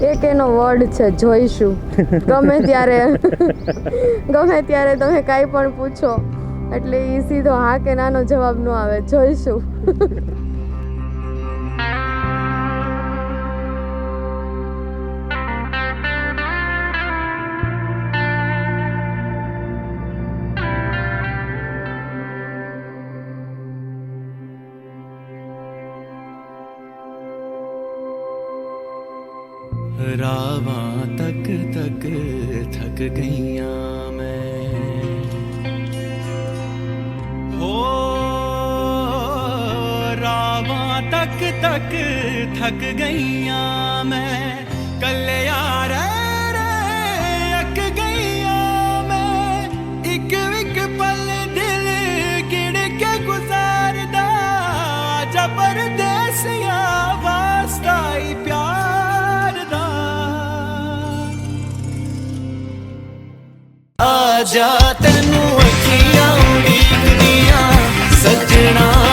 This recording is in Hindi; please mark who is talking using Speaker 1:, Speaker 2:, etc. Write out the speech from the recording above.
Speaker 1: એક એનો વર્ડ છે જોઈશું. ગમે ત્યારે તમે કાંઈ પણ પૂછો એટલે એ સીધો હા કે નાનો જવાબ ન આવે, જોઈશું.
Speaker 2: रावा तक तक थक गईया मैं, हो रावा तक तक थक गईया मैं, कल्याण रे अक गईया मैं, एक एक पल दिल गिड़ के गुजारदा जा परदेसिया वास्ता ही प्यार आजा तेनू अखियां उड़ीकदियां सजना।